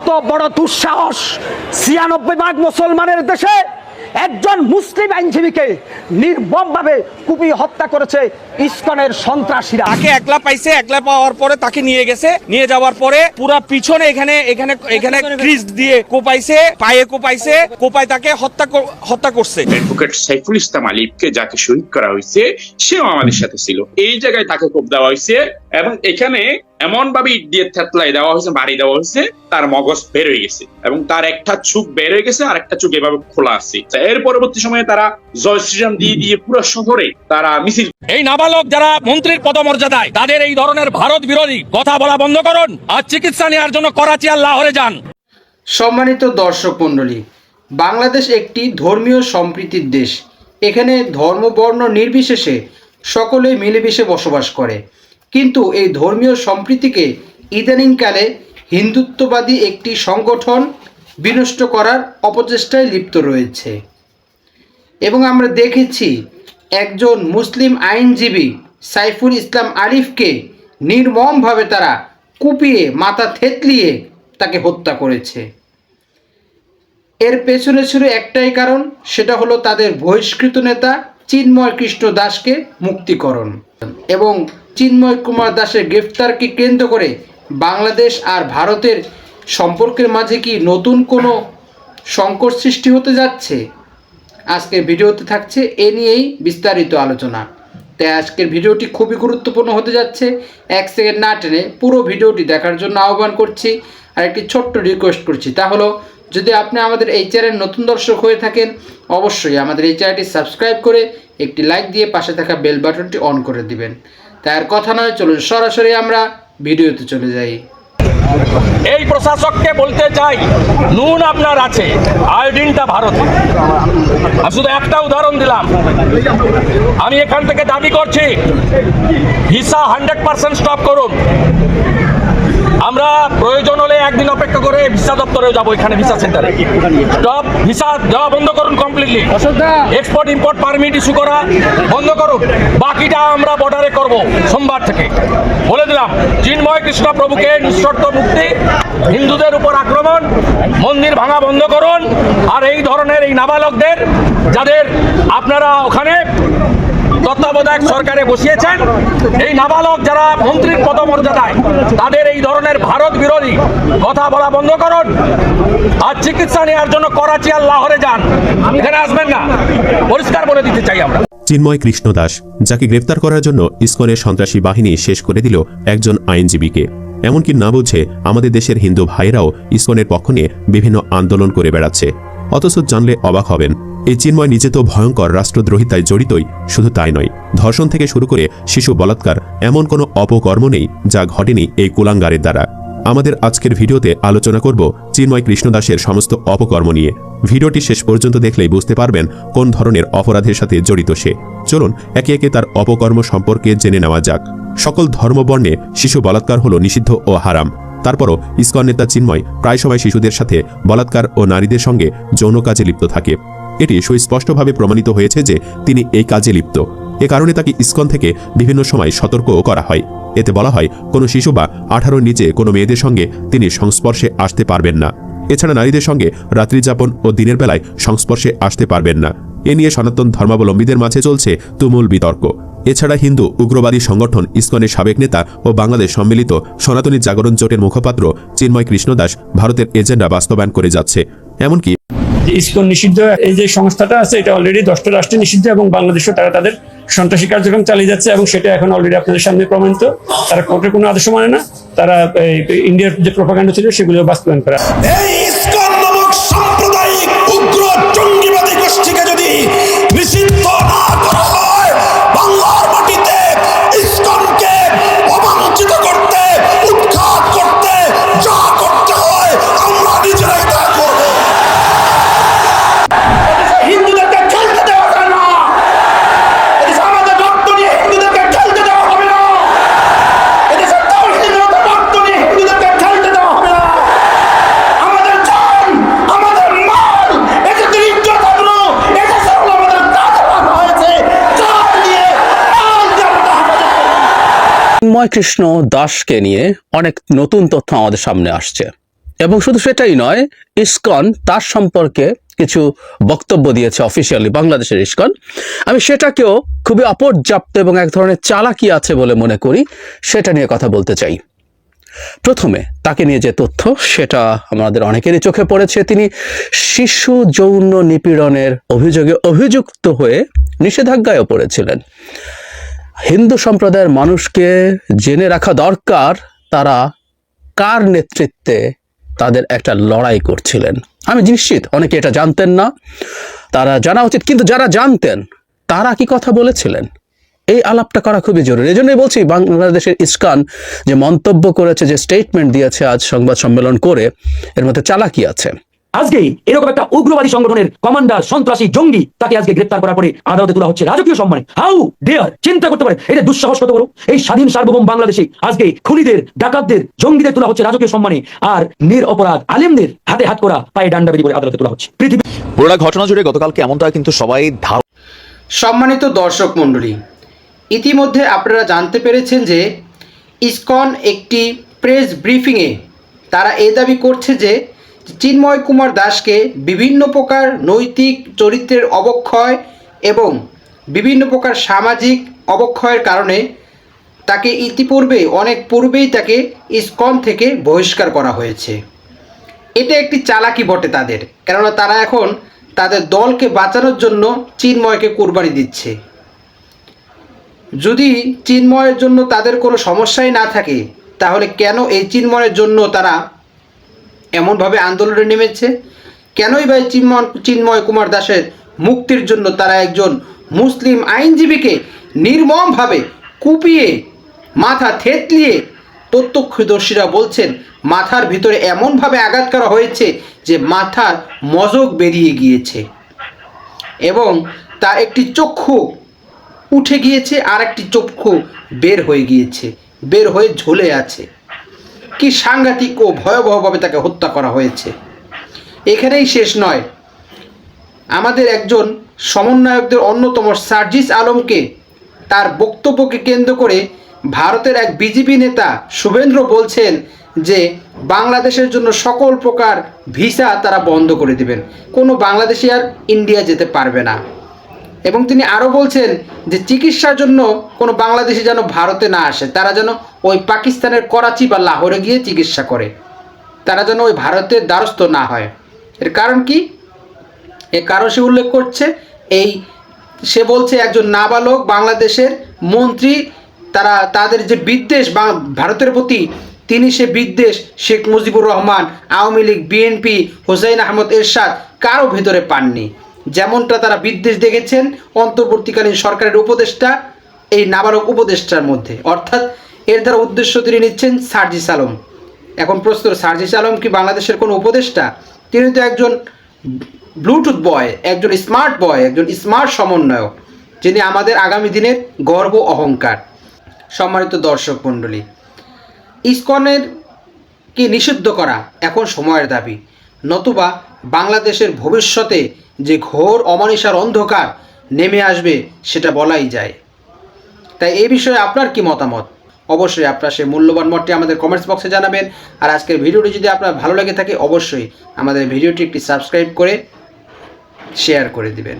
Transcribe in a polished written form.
কত বড় দুঃসাহস! ৯৬ ভাগ মুসলমানের দেশে একজন মুসলিম আইনজীবীকে নির্মমভাবে কুপিয়ে হত্যা করেছে ইসকনের সন্ত্রাসীরা। তাকে একলা পাইছে, একলা পাওয়ার পরে তাকে নিয়ে যাওয়ার পরে পুরা পিছনে এখানে ক্রিজ দিয়ে কোপাইছে, পায়ে কোপাইছে, কোপায় তাকে হত্যা করছে। অ্যাডভোকেট সাইফুল ইসলাম আলিফকে যাকে শহীদ করা হয়েছে সেও আমাদের সাথে ছিল। এই জায়গায় তাকে কোপ দেওয়া হয়েছে এবং এখানে এমন ভাবে ইট দিয়ে থেতলাই দেওয়া হয়েছে, বাড়ি দেওয়া হয়েছে, তার মগজ বের হয়ে গেছে এবং তার একটা চোখ বের হয়ে গেছে আর একটা চোখ এভাবে খোলা আছে। এর পরবর্তী সময়ে তারা জয় শ্রীরাম দিয়ে পুরো শহরে তারা মিছিল। এই নাবালক যারা মন্ত্রীর পদমর্যাদায়, তাদের এই ধরনের ভারত বিরোধী কথা বলা বন্ধ করুন আর চিকিৎসা নেওয়ার জন্য করাচি আর লাহোরে যান। সম্মানিত দর্শক মণ্ডলী, বাংলাদেশ একটি ধর্মীয় সম্প্রীতির দেশ। এখানে ধর্ম বর্ণ নির্বিশেষে সকলে মিলেমিশে বসবাস করে, কিন্তু এই ধর্মীয় সম্প্রীতিকে ইদানিংকালে হিন্দুত্ববাদী একটি সংগঠন বিনষ্ট করার অপচেষ্টায় লিপ্ত রয়েছে। এবং আমরা দেখেছি একজন মুসলিম আইনজীবী সাইফুল ইসলাম আলিফকে নির্মমভাবে তারা কুপিয়ে মাথা থেতলিয়ে তাকে হত্যা করেছে। এর পেছনে ছিল একটাই কারণ, সেটা হলো তাদের বহিষ্কৃত নেতা চিন্ময় কৃষ্ণ দাসকে মুক্তিকরণ। এবং চিন্ময় কুমার দাসের গ্রেফতারকে কেন্দ্র করে বাংলাদেশ আর ভারতের সম্পর্কের মাঝে কি নতুন কোনো সংকট সৃষ্টি হতে যাচ্ছে? আজকের ভিডিওতে থাকছে এ নিয়েই বিস্তারিত আলোচনা। তাই আজকের ভিডিওটি খুবই গুরুত্বপূর্ণ হতে যাচ্ছে। 1 সেকেন্ড না টেনে পুরো ভিডিওটি দেখার জন্য আহ্বান করছি। আর একটি ছোট্ট রিকোয়েস্ট করছি, তা হলো যদি আপনি আমাদের এই চ্যানেল নতুন দর্শক হয়ে থাকেন, অবশ্যই আমাদের এই চ্যানেলটি সাবস্ক্রাইব করে একটি লাইক দিয়ে পাশে থাকা বেল বাটনটি অন করে দিবেন। তাই আর কথা নয়, চলুন সরাসরি আমরা ভিডিওতে চলে যাই। এই প্রশাসককে বলতে চাই, নুন আপনার আছে, আয়োডিনটা ভারতে। আমি শুধু একটা উদাহরণ দিলাম। আমি এখান থেকে দাবি করছি ভিসা 100% স্টপ করুন। আমরা প্রয়োজন হলে একদিন অপেক্ষা করে ভিসা দপ্তরেও যাবো, এখানে ভিসা সেন্টারে। স্টপ, ভিসা দেওয়া বন্ধ করুন completely. Export import permit issue করা বন্ধ করুন। বাকিটা আমরা বর্ডারে করব সোমবার থেকে। বলে দিলাম, চিন্ময় কৃষ্ণ প্রভুকে নিঃশর্ত মুক্তি, হিন্দুদের উপর আক্রমণ, মন্দির ভাঙা বন্ধ করুন। আর এই ধরনের এই নাবালকদের যাদের আপনারা ওখানে তত্ত্বাবধায়ক সরকারে বসিয়েছেন, এই নাবালক যারা মন্ত্রীর পদমর্যাদায়, তাদের এই ধরনের ভারত বিরোধী কথা বলা বন্ধ করুন আর চিকিৎসা নেওয়ার জন্য করাচি আর লাহোরে যান। এখানে আসবেন না, পরিষ্কার বলে দিতে চাই আমরা। চিন্ময় কৃষ্ণ দাস, যাকে গ্রেফতার করার জন্য ইসকনের সন্ত্রাসী বাহিনী শেষ করে দিল একজন আইনজীবীকে। এমনকি না বুঝে আমাদের দেশের হিন্দু ভাইরাও ইসকনের পক্ষ নিয়ে বিভিন্ন আন্দোলন করে বেড়াচ্ছে। অথচ জানলে অবাক হবেন, এই চিন্ময় নিজে তো ভয়ঙ্কর রাষ্ট্রদ্রোহিতায় জড়িতই। শুধু তাই নয়, ধর্ষণ থেকে শুরু করে শিশু বলাৎকার, এমন কোনো অপকর্ম নেই যা ঘটেনি এই কুলাঙ্গারের দ্বারা। আমাদের আজকের ভিডিওতে আলোচনা করব চিন্ময় কৃষ্ণ দাসের সমস্ত অপকর্ম নিয়ে। ভিডিওটি শেষ পর্যন্ত দেখলেই বুঝতে পারবেন কোন ধরনের অপরাধের সাথে জড়িত সে। চলুন একে একে তার অপকর্ম সম্পর্কে জেনে নেওয়া যাক। সকল ধর্মবর্ণে শিশু বলাৎকার হলো নিষিদ্ধ ও হারাম। তারপরও ইসকন নেতা চিন্ময় প্রায় সময় শিশুদের সাথে বলাৎকার ও নারীদের সঙ্গে যৌন কাজে লিপ্ত থাকে। এটি সুস্পষ্টভাবে প্রমাণিত হয়েছে যে তিনি এই কাজে লিপ্ত। এ কারণে তাকে ইসকন থেকে বিভিন্ন সময় সতর্কও করা হয়। এতে বলা হয়, কোনো শিশু বা 18 নিচে কোনো মেয়েদের সঙ্গে তিনি সংস্পর্শে আসতে পারবেন না। এছাড়া নারীদের সঙ্গে রাত্রিযাপন ও দিনের বেলায় সংস্পর্শে আসতে পারবেন না। এ নিয়ে সনাতন ধর্মাবলম্বীদের মাঝে চলছে তুমুল বিতর্ক। এছাড়া হিন্দু উগ্রবাদী সংগঠন ইসকনের সাবেক নেতা ও বাংলাদেশ সম্মিলিত সনাতনী জাগরণ জোটের মুখপাত্র চিন্ময় কৃষ্ণ দাস ভারতের এজেন্ডা বাস্তবায়ন করে যাচ্ছে। এমনকি ইসকন নিষিদ্ধ এই যে সংস্থাটা আছে, এটা অলরেডি 10টা রাষ্ট্রে নিষিদ্ধ এবং বাংলাদেশও তারা তাদের সন্ত্রাসী কার্যক্রম চালিয়ে যাচ্ছে এবং সেটা এখন অলরেডি আপনাদের সামনে প্রমাণিত। তারা কোর্টের কোনো আদেশ মানে না, তারা ইন্ডিয়ার যে প্রোপাগান্ডা ছিল সেগুলো বাস্তবায়ন করা। এই ইসকন নামক সাম্প্রদায়িক উগ্র জঙ্গিবাদী গোষ্ঠীকে যদি নিষিদ্ধ না করা হয়, বাংলার মাটিতে ইসকনকে অবাঞ্ছিত করতে, উৎখাত করতে যা করতে হয় আমরা নিজেরাই তা করব। হিন্দুদেরকে খেলতে দেওয়া যায় না, এদেশে আমাদের রক্ত নিয়ে হিন্দুদেরকে খেলতে দেওয়া হবে না, এদেশে তাওহীদের রক্ত নিয়ে হিন্দুদেরকে খেলতে দেওয়া হবে না। আমাদের জান, আমাদের মাল, এদেশের ইজ্জত আবরু, এদেশে আমাদের কাজ করা হয়েছে, জান দিয়ে মাল দিয়ে আমরা হেফাজত করব। চিন্ময় কৃষ্ণ দাসকে নিয়ে অনেক নতুন তথ্য আমাদের সামনে আসছে। এবং শুধু সেটাই নয়, ইসকন তার সম্পর্কে কিছু বক্তব্য দিয়েছে অফিসিয়ালি, বাংলাদেশের ইসকন। আমি সেটাকেও খুবই অপর্যাপ্ত এবং এক ধরনের চালাকি আছে বলে মনে করি, সেটা নিয়ে কথা বলতে চাই। প্রথমে তাকে নিয়ে যে তথ্য, সেটা আমাদের অনেকেরই চোখে পড়েছে। তিনি শিশু যৌন নিপীড়নের অভিযোগে অভিযুক্ত হয়ে নিষেধাজ্ঞায়ও পড়েছিলেন। হিন্দু সম্প্রদায়ের মানুষকে জেনে রাখা দরকার তারা কার নেতৃত্বে তাদের একটা লড়াই করছিলেন। আমি নিশ্চিত অনেকে এটা জানতেন না, তারা জানা উচিত। কিন্তু যারা জানতেন তারা কি কথা বলেছিলেন, এই আলাপটা করা খুবই জরুরি। এই জন্যই বলছি, বাংলাদেশের ইসকন যে মন্তব্য করেছে, যে স্টেটমেন্ট দিয়েছে আজ সংবাদ সম্মেলন করে, এর মধ্যে চালাকি আছে। আজকে এরকম একটা উগ্রবাদী সংগঠনের কমান্ডার, সন্ত্রাসী, জঙ্গি, তাকে আজকে গ্রেফতার করার পরে আদালতে তোলা হচ্ছে রাজকীয় সম্মানে। How dare! চিন্তা করতে পারে এটা দুঃসাহস কত বড়। এই স্বাধীন সার্বভৌম বাংলাদেশে আজকে খুনিদের, ডাকাতদের, জঙ্গিদের তোলা হচ্ছে রাজকীয় সম্মানে, আর নিরপরাধ আলেমদের হাতে হাত করা, পায়ে ডান্ডা বেরি করে আদালতে তোলা হচ্ছে। পৃথিবী পুরোটা ঘটনা জুড়ে গতকালকে এমনটা কিন্তু সবাই সম্মানিত দর্শক মণ্ডলী, ইতিমধ্যে আপনারা জানতে পেরেছেন যে ইসকন একটি প্রেস ব্রিফিংয়ে তারা এই দাবি করছে যে চিন্ময় কুমার দাসকে বিভিন্ন প্রকার নৈতিক চরিত্রের অবক্ষয় এবং বিভিন্ন প্রকার সামাজিক অবক্ষয়ের কারণে তাকে ইতিপূর্বে, অনেক পূর্বেই তাকে ইসকন থেকে বহিষ্কার করা হয়েছে। এটা একটি চালাকি বটে তাদের, কেননা তারা এখন তাদের দলকে বাঁচানোর জন্য চিন্ময়কে কোরবানি দিচ্ছে। যদি চিন্ময়ের জন্য তাদের কোনো সমস্যাই না থাকে, তাহলে কেন এই চিন্ময়ের জন্য তারা এমনভাবে আন্দোলনে নেমেছে? কেনই বা চিন্ময় কুমার দাসের মুক্তির জন্য তারা একজন মুসলিম আইনজীবীকে নির্মমভাবে কুপিয়ে, মাথা থেতলিয়ে, প্রত্যক্ষদর্শীরা বলছেন মাথার ভিতরে এমনভাবে আঘাত করা হয়েছে যে মাথার মজক বেরিয়ে গিয়েছে এবং তার একটি চক্ষু উঠে গিয়েছে, আর একটি চক্ষু বের হয়ে গিয়েছে, বের হয়ে ঝুলে আছে। কি সাংঘাতিক ও ভয়াবহভাবে তাকে হত্যা করা হয়েছে। এখানেই শেষ নয়, আমাদের একজন সমন্বয়কদের অন্যতম সার্জিস আলমকে, তার বক্তব্যকে কেন্দ্র করে ভারতের এক বিজেপি নেতা শুভেন্দ্র বলছেন যে বাংলাদেশের জন্য সকল প্রকার ভিসা তারা বন্ধ করে দেবেন, কোনো বাংলাদেশি আর ইন্ডিয়া যেতে পারবে না। এবং তিনি আরও বলছেন যে চিকিৎসার জন্য কোনো বাংলাদেশি যেন ভারতে না আসে, তারা যেন ওই পাকিস্তানের করাচি বা লাহোরে গিয়ে চিকিৎসা করে, তারা যেন ওই ভারতের দ্বারস্থ না হয়। এর কারণ কি? এর কারণ সে উল্লেখ করছে, সে বলছে একজন নাবালক বাংলাদেশের মন্ত্রী, তাদের যে বিদ্বেষ ভারতের প্রতি, তিনি সে বিদ্বেষ শেখ মুজিবুর রহমান, আওয়ামী লীগ, বিএনপি, হোসেন আহমদ এরশাদ কারো ভেতরে পাননি। যেমনটা তারা বিদ্বেষ দেখেছেন অন্তর্বর্তীকালীন সরকারের উপদেষ্টা, এই নাবালক উপদেষ্টার মধ্যে। অর্থাৎ এর দ্বারা উদ্দেশ্য তিনি নিচ্ছেন সার্জিস আলম। এখন প্রশ্ন, সার্জিস আলম কি বাংলাদেশের কোনো উপদেষ্টা? তিনি তো একজন ব্লুটুথ বয়, একজন স্মার্ট বয়, একজন স্মার্ট সমন্বয়ক, যিনি আমাদের আগামী দিনের গর্ব, অহংকার। সম্মানিত দর্শক মণ্ডলী, ইসকনের কি নিষিদ্ধ করা এখন সময়ের দাবি, নতুবা বাংলাদেশের ভবিষ্যতে যে ঘোর অমানিসার অন্ধকার নেমে আসবে সেটা বলাই যায়। তাই এই বিষয়ে আপনার কি মতামত? অবশ্যই আপনার সেই মূল্যবান মতটি আমাদের কমেন্টস বক্সে জানাবেন। আর আজকের ভিডিওটি যদি আপনার ভালো লেগে থাকে, অবশ্যই আমাদের ভিডিওটি একটি সাবস্ক্রাইব করে শেয়ার করে দিবেন।